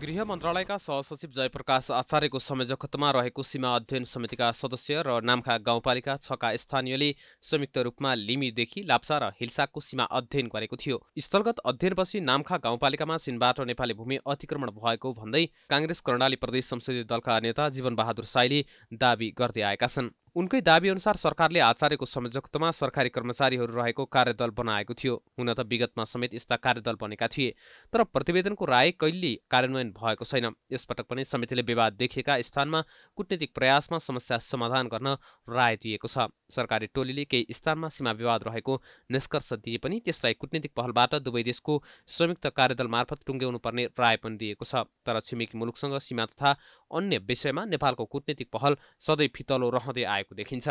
गृह मन्त्रालयका सहसचिव जयप्रकाश आचार्यको संयोजकत्वमा रहेको सीमा अध्ययन समितिका सदस्य र नाम्खा गाउँपालिका 6 का स्थानीयले संयुक्त रूपमा लिमीदेखि लाप्चा र हिल्साको सीमा अध्ययन गरेको थियो। स्थलगत अध्ययनपछि नाम्खा गाउँपालिकामा चीनबाट नेपाली भूमि अतिक्रमण भएको भन्दै कांग्रेस कर्णाली प्रदेश संसदीय दलका नेता जीवन बहादुर साईले दाबी गर्दै आएका छन्। उनकै दाबी अनुसार सरकारले आचार्यको संयोजकत्वमा सरकारी कर्मचारीहरू रहेको कार्यदल बनाएको थियो। हुन त विगतमा समेत यस्ता कार्यदल बनेका थिए, तर प्रतिवेदनको राय कहिले कार्यान्वयन भएको छैन। यसपटक पनि समितिले विवाद देखिएका स्थानमा कूटनीतिक प्रयासमा समस्या समाधान गर्न राय दिएको छ। सरकारी टोलीले केही स्थानमा सीमा विवाद रहेको निष्कर्ष दिए पनि त्यसलाई कूटनीतिक पहलबाट दुवै देशको संयुक्त कार्यदल मार्फत टुङ्ग्याउनु पर्ने राय पनि दिएको छ। तर छिमेकी मुलुकसँग सीमा तथा अन्य विषयमा नेपालको कूटनीतिक पहल सधैँ फितलो रहँदै आएको देखिन्छ।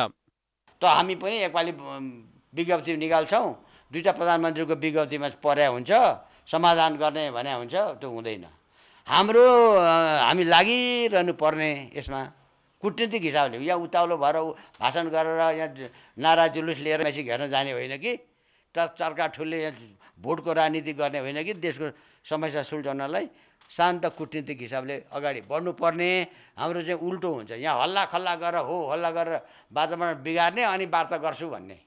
त हामी पनि एकपालि विज्ञप्ति निकाल्छौँ, 2टा प्रधानमन्त्रीको विज्ञप्तिमा पर्या हुन्छ, समाधान गर्ने भने हुन्छ, त्यो हुँदैन। हामी लागिरहनु पर्ने यसमा कूटनीतिक हिसाबले। यहाँ उताउलो भएर भाषण गरेर यहाँ नारा जुलुस लिएर मेसी घेर्न जाने होइन कि, चर्का ठुल्ले भोटको राजनीति गर्ने होइन कि, देशको समस्या सुल्झाउनलाई शान्त कूटनीतिक हिसाबले अगाडि बढ्नुपर्ने। हाम्रो चाहिँ उल्टो हुन्छ, यहाँ हल्ला खल्ला गरेर हल्ला गरेर वातावरण बिगार्ने अनि वार्ता गर्छु भन्ने।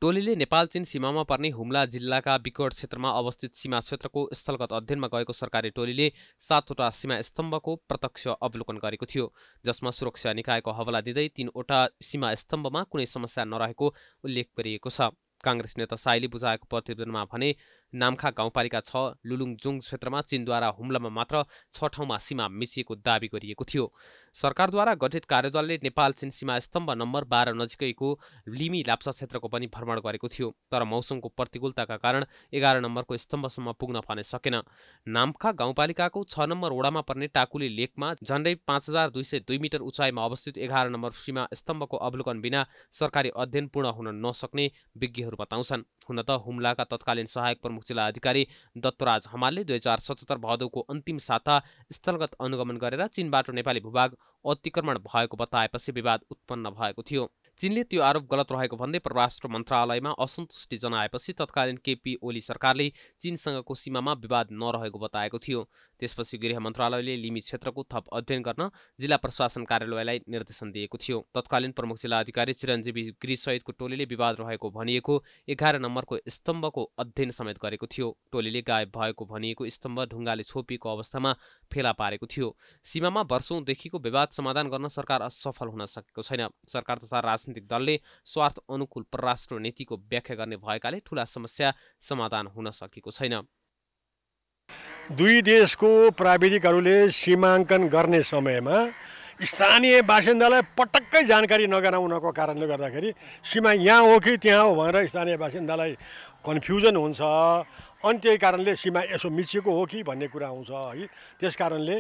टोलीले नेपाल चीन सीमामा पर्ने हुम्ला जिल्लाका विकट क्षेत्रमा अवस्थित सीमा क्षेत्रको स्थलगत अध्ययनमा गएको सरकारी टोलीले 7वटा सीमा स्तम्भको प्रत्यक्ष अवलोकन गरेको थियो, जसमा सुरक्षा निकायको हवाला दिँदै 3वटा सीमा स्तम्भमा कुनै समस्या नरहेको उल्लेख गरिएको छ। कांग्रेस नेता साईले बुझाएको प्रतिवेदनमा भने नाम्खा गाउँपालिका 6 लुलुङजुङ क्षेत्रमा चीनद्वारा हुम्लामा मात्र 6 ठाउँमा सीमा मिचिएको दावी गरिएको थियो। सरकारद्वारा गठित कार्यदलले नेपाल चीन सीमा स्तम्भ नम्बर 12 नजिकैको लिमी लाप्चा क्षेत्रको पनि भ्रमण गरेको थियो, तर मौसमको प्रतिकूलताका कारण 11 नम्बरको स्तम्भसम्म पुग्न भने सकेन। नाम्खा गाउँपालिकाको 6 नम्बर वडामा पर्ने टाकुली लेकमा झण्डै 5202 मिटर उचाइमा अवस्थित 11 नम्बर सीमा स्तम्भको अवलोकन बिना सरकारी अध्ययन पूर्ण हुन नसक्ने विज्ञहरू बताउँछन्। हुन त हुम्लाका तत्कालीन सहायक प्रमुख जिल्ला अधिकारी दत्तराज हमालले 2077 भदौको अन्तिम साता स्थलगत अनुगमन गरेर चीनबाट नेपाली भूभाग अतिक्रमण भएको बताएपछि विवाद उत्पन्न भएको थियो। चीनले त्यो आरोप गलत रहेको भन्दै परराष्ट्र मन्त्रालयमा असन्तुष्टि जनाएपछि तत्कालीन केपी ओली सरकारले चीनसँगको सीमामा विवाद नरहेको बताएको थियो। त्यसपछि गृह मन्त्रालयले लिमी क्षेत्रको थप अध्ययन गर्न जिल्ला प्रशासन कार्यालयलाई निर्देशन दिएको थियो। तत्कालीन प्रमुख जिल्ला अधिकारी चिरञ्जीवी गिरीसहितको टोलीले विवाद रहेको भनिएको 11 नम्बरको स्तम्भको अध्ययन समेत गरेको थियो। टोलीले गायब भएको भनिएको स्तम्भ ढुङ्गाले छोपिएको अवस्थामा फेला पारेको थियो। सीमामा वर्षौंदेखिको विवाद समाधान गर्न सरकार असफल हुन सकेको छैन। सरकार तथा राजनीतिक दलले स्वार्थ अनुकूल परराष्ट्र नीतिको व्याख्या गर्ने भएकाले ठूला समस्या समाधान हुन सकेको छैन। दुई देशको प्राविधिकहरूले सीमाङ्कन गर्ने समयमा स्थानीय बासिन्दालाई पटक्कै जानकारी नगराउनको कारणले गर्दाखेरि सीमा यहाँ हो कि त्यहाँ हो भनेर स्थानीय बासिन्दालाई कन्फ्युजन हुन्छ। अनि त्यही कारणले सीमा यसो मिचिएको हो कि भन्ने कुरा आउँछ है। त्यस कारणले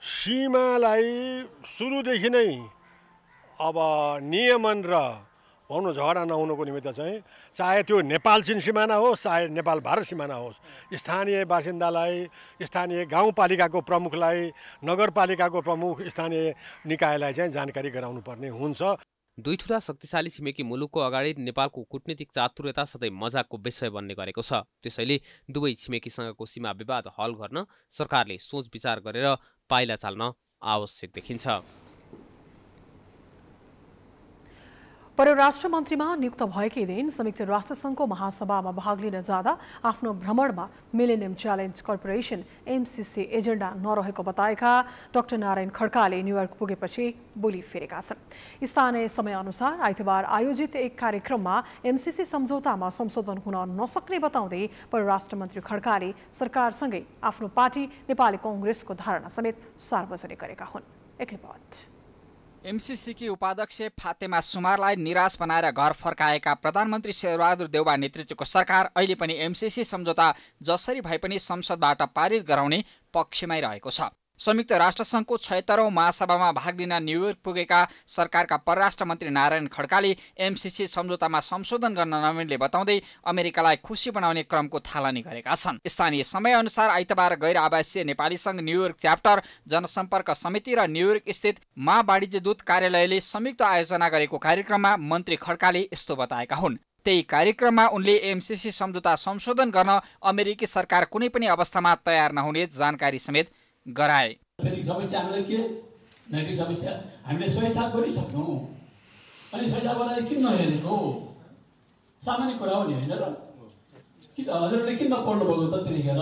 सीमालाई सुरुदेखि नै अब नियमन र भनौँ झगडा नहुनुको निमित्त चाहिँ चाहे त्यो नेपाल चीन सिमाना होस् चाहे नेपाल भारत सिमाना होस्, स्थानीय बासिन्दालाई, स्थानीय गाउँपालिकाको प्रमुखलाई, नगरपालिकाको प्रमुख, स्थानीय निकायलाई चाहिँ जानकारी गराउनु पर्ने हुन्छ। दुई ठूला शक्तिशाली छिमेकी मुलुकको अगाडि नेपालको कूटनीतिक चातुर्यता सधैँ मजाकको विषय बन्ने गरेको छ। त्यसैले दुवै छिमेकीसँगको सीमा विवाद हल गर्न सरकारले सोच विचार गरेर पाइला चाल्न आवश्यक देखिन्छ। परराष्ट्र मन्त्रीमा नियुक्त भएकै दिन संयुक्त राष्ट्रसङ्घको महासभामा भाग लिन जाँदा आफ्नो भ्रमणमा millennium challenge corporation MCC agenda नरहेको बताएका डाक्टर नारायण खड्काले न्युयोर्क पुगेपछि बोली फेरेका छन्। स्थानीय समयअनुसार आइतबार आयोजित एक कार्यक्रममा एमसीसी सम्झौतामा संशोधन हुन नसक्ने बताउँदै परराष्ट्र मन्त्री खड्काले सरकारसँगै आफ्नो पार्टी नेपाली कांग्रेसको धारणा समेत सार्वजनिक गरेका हुन्। एक रिपोर्ट। एमसीसीकी उपाध्यक्ष फातेमा सुमारलाई निराश बनाएर घर फर्काएका प्रधानमन्त्री शेरबहादुर देउवा नेतृत्वको सरकार अहिले पनि एमसीसी सम्झौता जसरी भए पनि संसदबाट पारित गराउने पक्षमै रहेको छ। संयुक्त राष्ट्रसङ्घको 76औं महासभामा भाग लिन न्युयोर्क पुगेका सरकारका परराष्ट्र मन्त्री नारायण खड्काले एमसीसी सम्झौतामा संशोधन गर्न नमिल्ने बताउँदै अमेरिकालाई खुसी बनाउने क्रमको थालनी गरेका छन्। स्थानीय समयअनुसार आइतबार गैर आवासीय नेपाली सङ्घ न्युयोर्क च्याप्टर, जनसम्पर्क समिति र न्युयोर्क स्थित महावाणिज्य दूत कार्यालयले संयुक्त आयोजना गरेको कार्यक्रममा मन्त्री खड्काले यस्तो बताएका हुन्। त्यही कार्यक्रममा उनले एमसीसी सम्झौता संशोधन गर्न अमेरिकी सरकार कुनै पनि अवस्थामा तयार नहुने जानकारी समेत गराए। फेरि समस्या हामीलाई के नैतिक समस्या हामीले स्वेच्छा गरिसक्यौँ अनि स्वेच्छाको लागि किन नहेरेको सामान्य कुरा हो नि होइन र? कि हजुरले किन नपढ्नु भएको त त्यतिखेर?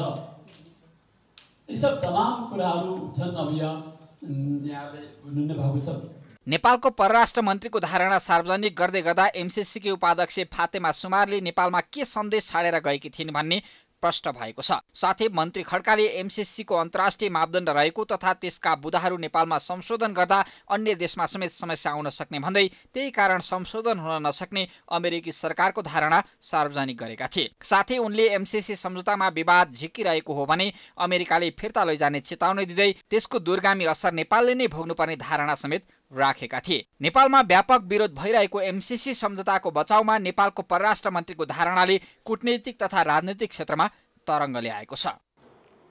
यी सब तमाम कुराहरू छन्। अब यहाँले बुझ्नु भएको छ। नेपालको परराष्ट्र मन्त्रीको धारणा सार्वजनिक गर्दै गर्दा एमसीसीकी उपाध्यक्ष फातेमा सुमारले नेपालमा के सन्देश छाडेर गएकी थिइन् भन्ने प्रश्न भएको छ। साथै मन्त्री खड्काले एमसीसीको अन्तर्राष्ट्रिय मापदण्ड रहेको तथा त्यसका बुँदाहरू नेपालमा संशोधन गर्दा अन्य देशमा समेत समस्या आउन सक्ने भन्दै त्यही कारण संशोधन हुन नसक्ने अमेरिकी सरकारको धारणा सार्वजनिक गरेका थिए। साथै उनले एमसीसी सम्झौतामा विवाद झिकिरहेको हो भने अमेरिकाले फिर्ता लैजाने चेतावनी दिँदै त्यसको दूरगामी असर नेपालले नै भोग्नुपर्ने धारणा समेत राखेका थिए। नेपालमा व्यापक विरोध भइरहेको एमसीसी सम्झौताको बचाउमा नेपालको परराष्ट्र मन्त्रीको धारणाले कूटनीतिक तथा राजनीतिक क्षेत्रमा तरङ्ग ल्याएको छ।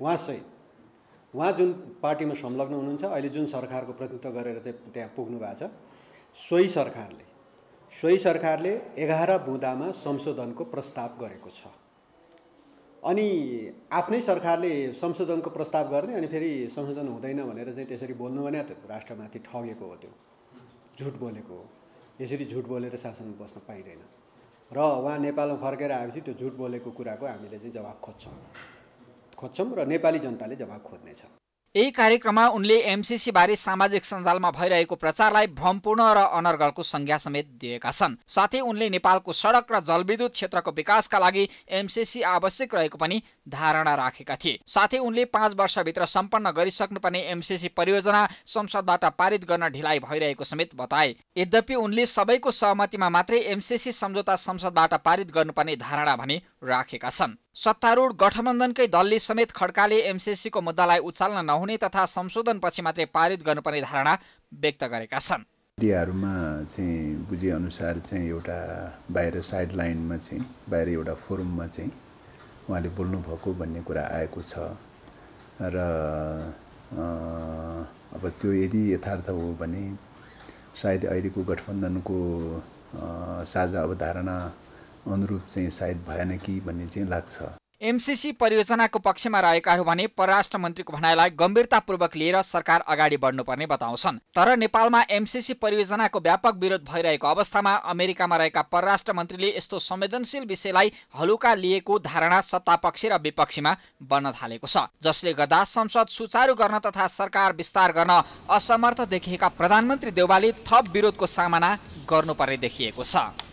उहाँ जुन पार्टीमा संलग्न हुनुहुन्छ, अहिले जुन सरकारको प्रतिनिधित्व गरेर त्यहाँ पुग्नु भएको छ, सोही सरकारले 11 बुँदामा संशोधनको प्रस्ताव गरेको छ। अनि आफ्नै सरकारले संशोधनको प्रस्ताव गर्ने अनि फेरि संशोधन हुँदैन भनेर चाहिँ त्यसरी बोल्नु भने राष्ट्रमाथि ठगेको हो, त्यो झुट बोलेको हो। यसरी झुट बोलेर शासनमा बस्न पाइँदैन र उहाँ नेपालमा फर्केर आएपछि त्यो झुट बोलेको कुराको हामीले चाहिँ जवाब खोज्छौँ र नेपाली जनताले जवाब खोज्नेछ। यही कार्यक्रममा उनले एमसीसी बारे सामाजिक सञ्जालमा भइरहेको प्रचारलाई भ्रमपूर्ण र अनर्गलको संज्ञा समेत दिएका छन्। साथै उनले नेपालको सडक र जलविद्युत क्षेत्रको विकासका लागि एमसीसी आवश्यक रहेको पनि धारणा राखेका थिए। साथै उनले 5 वर्षभित्र सम्पन्न गरिसक्नुपर्ने एमसीसी परियोजना संसदबाट पारित गर्न ढिलाइ भइरहेको समेत बताए। यद्यपि उनले सबैको सहमतिमा मात्रै एमसीसी सम्झौता संसदबाट पारित गर्नुपर्ने धारणा भने राखेका छन्। सत्तारूढ गठबन्धनकै दलले समेत खड्काले एमसीसीको मुद्दालाई उचाल्न नहुने तथा संशोधनपछि मात्रै पारित गर्नुपर्ने धारणा व्यक्त गरेका छन्। मिडियाहरूमा चाहिँ बुझेअनुसार चाहिँ एउटा बाहिर साइडलाइनमा चाहिँ बाहिर एउटा फोरममा चाहिँ उहाँले बोल्नुभएको भन्ने कुरा आएको छ र अब त्यो यदि यथार्थ हो भने सायद अहिलेको गठबन्धनको साझा अवधारणा अनुरूप चाहिँ सायद भएन कि भन्ने चाहिँ लाग्छ। एमसीसी परियोजनाको पक्षमा रहेकाहरू भने परराष्ट्र मन्त्रीको भनाइलाई गम्भीरतापूर्वक लिएर सरकार अगाडि बढ्नुपर्ने बताउँछन्। तर नेपालमा एमसीसी परियोजनाको व्यापक विरोध भइरहेको अवस्थामा अमेरिकामा रहेका परराष्ट्र मन्त्रीले यस्तो संवेदनशील विषयलाई हलुका लिएको धारणा सत्तापक्ष र विपक्षीमा बन्न थालेको छ, जसले गर्दा संसद सुचारू गर्न तथा सरकार विस्तार गर्न असमर्थ देखिएका प्रधानमन्त्री देउवाले थप विरोधको सामना गर्नुपर्ने देखिएको छ।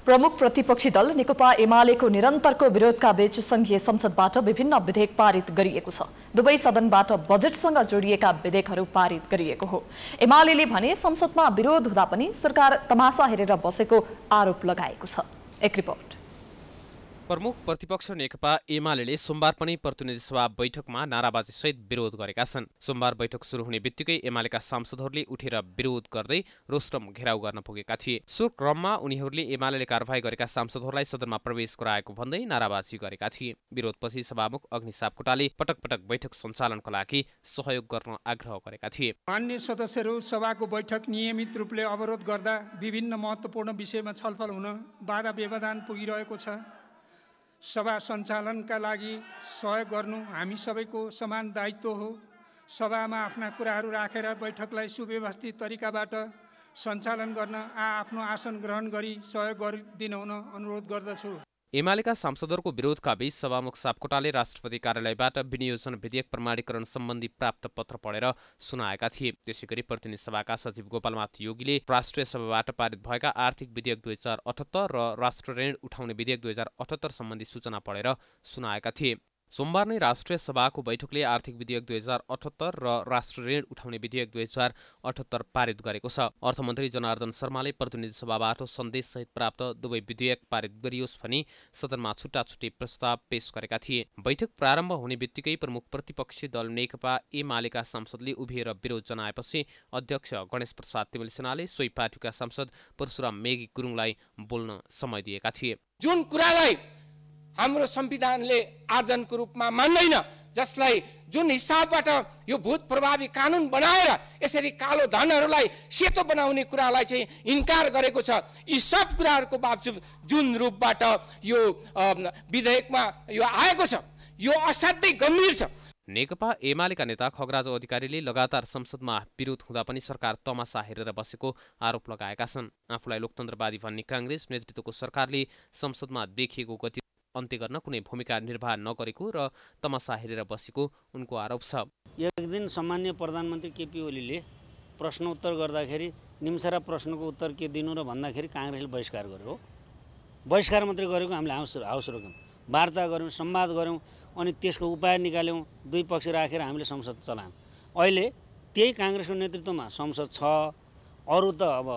प्रमुख प्रतिपक्षी दल नेकपा एमालेको निरन्तरको विरोधका बीच संघीय संसदबाट विभिन्न विधेयक पारित गरिएको छ। दुवै सदनबाट बजेटसँग जोडिएका विधेयकहरू पारित गरिएको हो। एमालेले भने संसदमा विरोध हुँदा पनि सरकार तमासा हेरेर बसेको आरोप लगाएको छ। एक रिपोर्ट। प्रमुख प्रतिपक्ष नेकपा एमाले सोमबार पनि प्रतिनिधि सभा बैठकमा नाराबाजी सहित विरोध गरेका छन्। सोमबार बैठक सुरु हुने बित्तिकै एमालेका सांसदहरूले उठेर विरोध गर्दै रोस्टम घेराउ गर्न पुगेका थिए। सो क्रममा उनीहरूले एमाले कारबाही गरेका सांसदहरूलाई सदनमा प्रवेश गराएको भन्दै नाराबाजी गरेका थिए। विरोधपछि सभामुख अग्नि सापकोटाले पटक पटक बैठक सञ्चालनको लागि सहयोग गर्न आग्रह गरेका थिए। मान्य सदस्यहरू, सभाको बैठक नियमित रूपले अवरोध गर्दा विभिन्न महत्त्वपूर्ण विषयमा छलफल हुन बाधा व्यवधान पुगिरहेको छ। सभा सञ्चालनका लागि सहयोग गर्नु हामी सबैको समान दायित्व हो। सभामा आफ्ना कुराहरू राखेर बैठकलाई सुव्यवस्थित तरिकाबाट सञ्चालन गर्न आफ्नो आसन ग्रहण गरी सहयोग गरिदिनु हुन अनुरोध गर्दछु। एमालेका सांसदहरूको विरोधका बीच सभामुख सापकोटाले राष्ट्रपति कार्यालयबाट विनियोजन विधेयक प्रमाणीकरण सम्बन्धी प्राप्त पत्र पढेर सुनाएका थिए। त्यसैगरी प्रतिनिधि सभाका सचिव गोपालनाथ योगीले राष्ट्रिय सभाबाट पारित भएका आर्थिक विधेयक 2078 र राष्ट्र ऋण उठाउने विधेयक 2078 सम्बन्धी सूचना पढेर सुनाएका थिए। सोमबार नै राष्ट्रिय सभाको बैठकले आर्थिक विधेयक 2078 र राष्ट्र ऋण उठाउने विधेयक 2078 पारित गरेको छ। अर्थमन्त्री जनार्दन शर्माले प्रतिनिधि सभाबाट सन्देशसहित प्राप्त दुवै विधेयक पारित गरियोस् भनी सदनमा छुट्टा छुट्टी प्रस्ताव पेश गरेका थिए। बैठक प्रारम्भ हुने बित्तिकै प्रमुख प्रतिपक्षी दल नेकपा एमालेका सांसदले उभिएर विरोध जनाएपछि अध्यक्ष गणेश प्रसाद तिमल सेनाले सोही पार्टीका सांसद परशुराम मेघी गुरुङलाई बोल्न समय दिएका थिए। जुन कुरालाई हाम्रो संविधानले आर्जनको रूपमा मान्दैन, जसलाई जुन हिसाबबाट यो भूत प्रभावी कानुन बनाएर यसरी कालो धनहरूलाई सेतो बनाउने कुरालाई चाहिँ इन्कार गरेको छ, यी सब कुराहरूको बावजुद जुन रूपबाट यो विधेयकमा यो आएको छ, यो असाध्यै गम्भीर छ। नेकपा एमालेका नेता खगराज अधिकारीले लगातार संसदमा विरोध हुँदा पनि सरकार तमासा हेरेर बसेको आरोप लगाएका छन्। आफूलाई लोकतन्त्रवादी भन्ने काङ्ग्रेस नेतृत्वको सरकारले संसदमा देखिएको गति अन्त्य गर्न कुनै भूमिका निर्वाह नगरेको र तमासा हेरेर बसेको उनको आरोप छ। एक दिन सम्मान्य प्रधानमन्त्री केपी ओलीले प्रश्नोत्तर गर्दाखेरि निम्सरा प्रश्नको उत्तर के दिनु र भन्दाखेरि काङ्ग्रेसले बहिष्कार गर्यो। बहिष्कार मात्रै गरेको हामीले हाउस रोक्यौँ, वार्ता गऱ्यौँ, संवाद गऱ्यौँ, अनि त्यसको उपाय निकाल्यौँ। दुई पक्ष राखेर हामीले संसद चलायौँ। अहिले त्यही काङ्ग्रेसको नेतृत्वमा संसद छ। अरू त अब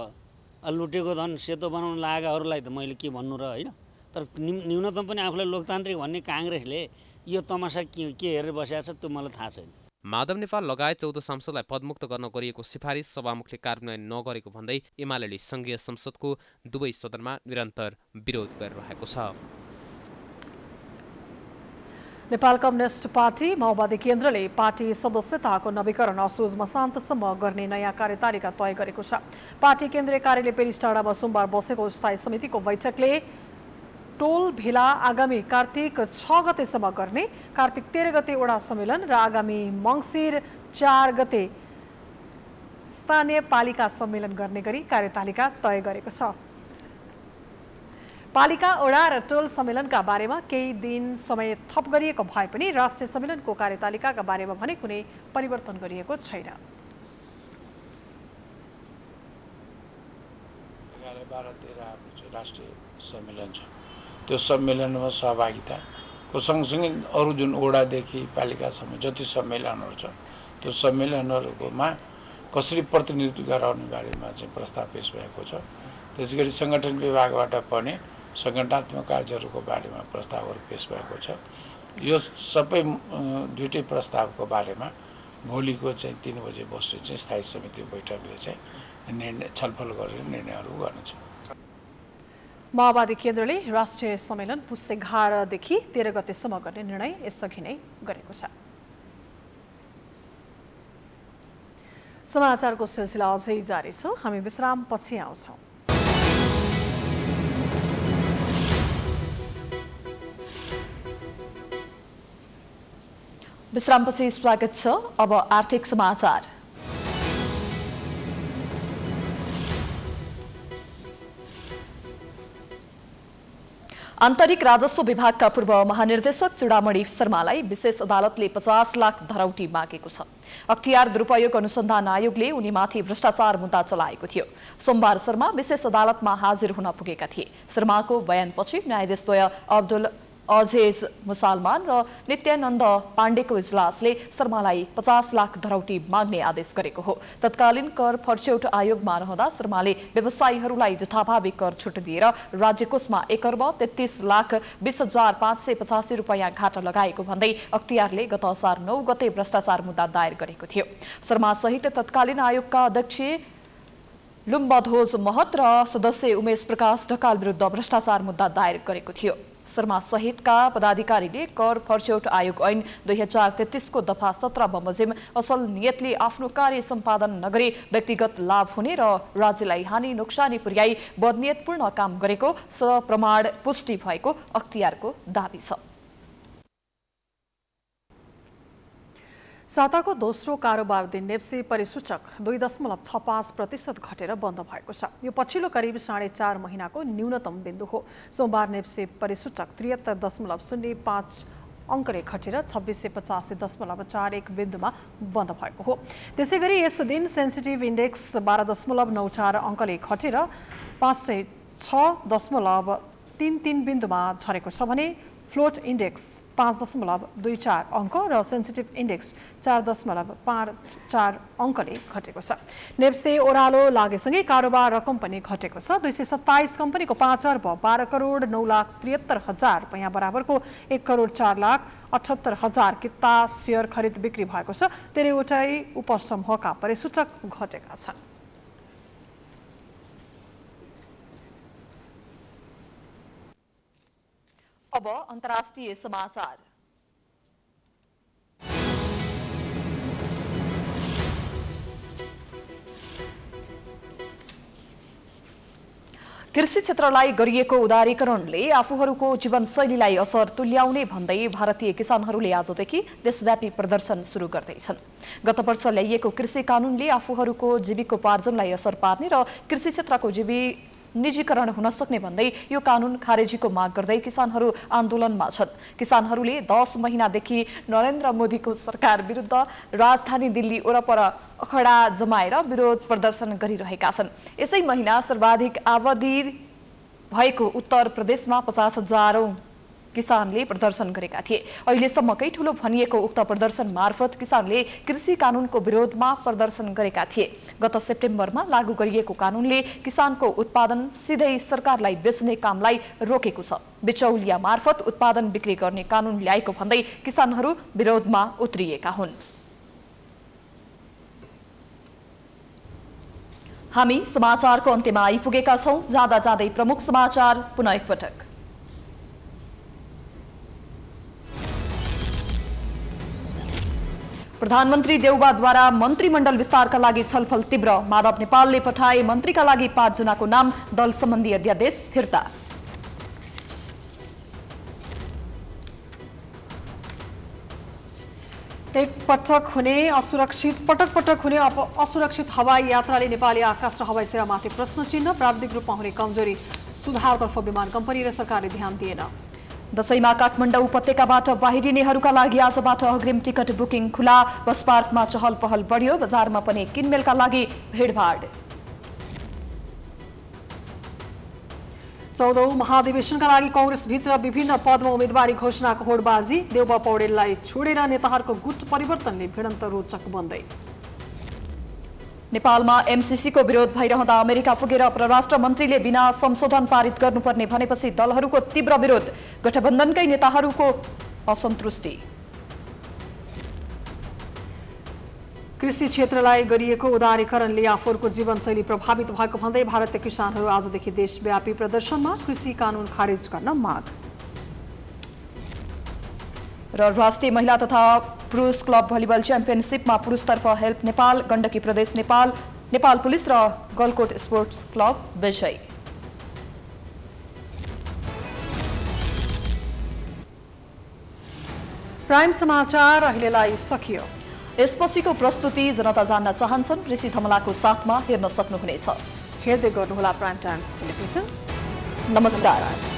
लुटेको धन सेतो बनाउन लागेकाहरूलाई त मैले के भन्नु र, होइन। तर न्यूनतम पनि आफूलाई लोकतान्त्रिक भन्ने काङ्ग्रेसले यो तमासा के हेरेर बसेको छ त्यो मलाई थाहा छैन। माधव नेपाल लगायत 14 सांसदलाई पदमुक्त गर्न गरिएको सिफारिस सभामुखले कार्यान्वयन नगरेको भन्दै एमालेले संघीय संसदको दुवै सदनमा निरन्तर विरोध गरिरहेको छ। नेपाल कम्युनिस्ट पार्टी माओवादी केन्द्रले पार्टी सदस्यताको नवीकरण असोज मसान्तसम्म गर्ने नयाँ कार्यतालिका तय गरेको छ। पार्टी केन्द्रीय कार्यालय पेरिसटाडामा सोमबार बसेको स्थायी समितिको बैठकले टोल भेला आगामी कार्तिक 6 गतेसम्म गर्ने, कार्तिक 13 गते वडा सम्मेलन र आगामी मङ्सिर 4 गते स्थानीय पालिका सम्मेलन गर्ने गरी कार्यतालिका तय गरेको छ। पालिका वडा र टोल सम्मेलनका बारेमा केही दिन समय थप गरिएको भए पनि राष्ट्रिय सम्मेलनको कार्यतालिकाका बारेमा भने कुनै परिवर्तन गरिएको छैन। 12-13 राष्ट्रिय सम्मेलन छ। त्यो सम्मेलनमा सहभागिताको सँगसँगै अरू जुन वडादेखि पालिकासम्म जति सम्मेलनहरू छ त्यो सम्मेलनहरूमा कसरी प्रतिनिधित्व गराउने बारेमा चाहिँ प्रस्ताव पेश भएको छ। त्यसैगरी सङ्गठन विभागबाट पनि सङ्गठनात्मक कार्यहरूको बारेमा प्रस्तावहरू पेश भएको छ। यो सबै दुईटै प्रस्तावको बारेमा भोलिको चाहिँ 3 बजे बस्ने चाहिँ स्थायी समिति बैठकले चाहिँ निर्णय छलफल गरेर निर्णयहरू गर्नेछ। माओवादी केन्द्रले राष्ट्रिय सम्मेलन पुस 11 देखि 13 गतेसम्म गर्ने निर्णय यसअघि नै गरेको छ। समाचारको सिलसिला अझै जारी छ। हामी विश्राम पछि आउँछौँ। विश्रामपछि स्वागत छ। अब आर्थिक समाचार। आन्तरिक राजस्व विभागका पूर्व महानिर्देशक चूडामणि शर्मालाई विशेष अदालतले 50 लाख धरौटी मागेको छ। अख्तियार दुरुपयोग अनुसन्धान आयोगले उनीमाथि भ्रष्टाचार मुद्दा चलाएको थियो। सोमबार शर्मा विशेष अदालतमा हाजिर हुन पुगेका थिए। शर्माको बयानपछि न्यायाधीशद्वय अब्दुल अजेज मुसलमान र नित्यानन्द पाण्डेको इजलासले शर्मालाई 50 लाख धरौटी माग्ने आदेश गरेको हो। तत्कालीन कर फर्च्यौट आयोगमा रहँदा शर्माले व्यवसायीहरूलाई जथाभावी कर छुट दिएर राज्यकोषमा 1,20,20,585 रुपैयाँ घाटा लगाएको भन्दै अख्तियारले गत असार 9 गते भ्रष्टाचार मुद्दा दायर गरेको थियो। शर्मा सहित तत्कालीन आयोगका अध्यक्ष लुम्बध्वज महत र सदस्य उमेश प्रकाश ढकाल विरुद्ध भ्रष्टाचार मुद्दा दायर गरेको थियो। शर्मा सहितका पदाधिकारीले कर फर्च्यौट आयोग ऐन 2033 को दफा 17 बमोजिम असल नियतले आफ्नो कार्य सम्पादन नगरी व्यक्तिगत लाभ हुने र राज्यलाई हानि नोक्सानी पुर्याई बदनियतपूर्ण काम गरेको सप्रमाण पुष्टि भएको अख्तियारको दाबी छ। साताको दोस्रो कारोबार दिन नेप्से परिसूचक 2.65% घटेर बन्द भएको छ। यो पछिल्लो करिब 4.5 महिनाको न्यूनतम बिन्दु हो। सोमबार नेप्से परिसूचक 73.05 अङ्कले घटेर 2685.41 बिन्दुमा बन्द भएको हो। त्यसैगरी यसो दिन सेन्सिटिभ इन्डेक्स 12.94 अङ्कले घटेर 506.33 बिन्दुमा झरेको छ भने फ्लोट इन्डेक्स 5.24 अङ्क र सेन्सिटिभ इन्डेक्स 4.54 अङ्कले घटेको छ। नेप्से ओह्रालो लागेसँगै कारोबार रकम पनि घटेको छ। 227 कम्पनीको 5,09,73,000 रुपैयाँ बराबरको 1,04,78,000 किता सेयर खरिद बिक्री भएको छ। 13वटै उपसमूहका परिसूचक घटेका छन्। अब अन्तर्राष्ट्रिय समाचार। कृषि क्षेत्रलाई गरिएको उदारीकरणले आफूहरूको जीवनशैलीलाई असर तुल्याउने भन्दै भारतीय किसानहरूले आजदेखि देशव्यापी प्रदर्शन सुरु गर्दैछन्। गत वर्ष ल्याइएको कृषि कानूनले आफूहरूको जीविकोपार्जनलाई असर पार्ने र कृषि क्षेत्रको निजीकरण हुन सक्ने भन्दै यो कानून खारेजीको माग गर्दै किसानहरू आन्दोलनमा छन्। किसानहरूले 10 महिनादेखि नरेन्द्र मोदीको सरकार विरुद्ध राजधानी दिल्ली वरपर अखडा जमाएर विरोध प्रदर्शन गरिरहेका छन्। यसै महिना सर्वाधिक आबादी भएको उत्तर प्रदेशमा 50,000 किसानले प्रदर्शन गरेका थिए। अहिलेसम्मकै ठूलो भनिएको उक्त प्रदर्शन मार्फत किसानले कृषि कानूनको विरोधमा प्रदर्शन गरेका थिए। गत सेप्टेम्बरमा लागू गरिएको कानूनले किसानको उत्पादन सिधै सरकारलाई बेच्ने कामलाई रोकेको छ। बिचौलिया मार्फत उत्पादन बिक्री गर्ने कानून ल्याएको भन्दै किसानहरू विरोधमा उत्रिएका हुन्। हामी समाचारको अन्त्यमा आइपुगेका छौं। जाँदा जाँदै प्रमुख समाचार पुनः एकपटक। प्रधानमन्त्री देउवाद्वारा मन्त्रीमण्डल विस्तारका लागि छलफल तीव्र। माधव नेपालले पठाए मन्त्रीका लागि 5 जनाको नाम। दल सम्बन्धी अध्यादेश फिर्ता। पटक पटक हुने असुरक्षित हवाई यात्राले नेपाली आकाश र हवाई सेवामाथि प्रश्न चिन्ह। प्राविधिक रूपमा हुने कमजोरी सुधारतर्फ विमान कम्पनी र सरकारले ध्यान दिएन। दशैंमा काठमाडौँ उपत्यकाबाट बाहिरिनेहरूका लागि आजबाट अग्रिम टिकट बुकिङ खुला। बस पार्कमा चहल पहल बढ्यो। बजारमा पनि किनमेलका लागि भिडभाड। 14औं महाधिवेशनका लागि कांग्रेसभित्र विभिन्न पदमा उम्मेदवारी घोषणाको होडबाजी। देउबा पौडेललाई छोडेर नेताहरूको गुट परिवर्तनले भिडन्त रोचक बन्दै। नेपालमा एमसीसीको विरोध भइरहँदा अमेरिका पुगेर परराष्ट्र मन्त्रीले बिना संशोधन पारित गर्नुपर्ने भनेपछि दलहरूको तीव्र विरोध। गठबन्धनकै नेताहरूको असन्तुष्टि। कृषि क्षेत्रलाई गरिएको उदारीकरणले आफूहरूको जीवनशैली प्रभावित भएको भन्दै भारतीय किसानहरू आजदेखि देशव्यापी प्रदर्शनमा। कृषि कानून खारेज गर्न माग। र राष्ट्रिय महिला तथा पुरुष क्लब भलिबल च्याम्पियनसिपमा पुरुषतर्फ हेल्प नेपाल, गण्डकी प्रदेश नेपाल, नेपाल पुलिस र गलकोट स्पोर्ट्स क्लब विजयी। प्राइम समाचार अहिलेलाई सकियो। यसपछिको प्रस्तुति जनता जान्न चाहन्छन् ऋषि धमलाको साथमा हेर्न सक्नुहुनेछ। हेर्दै गर्नुहोला प्राइम टाइम्स टेलिभिजन। नमस्कार।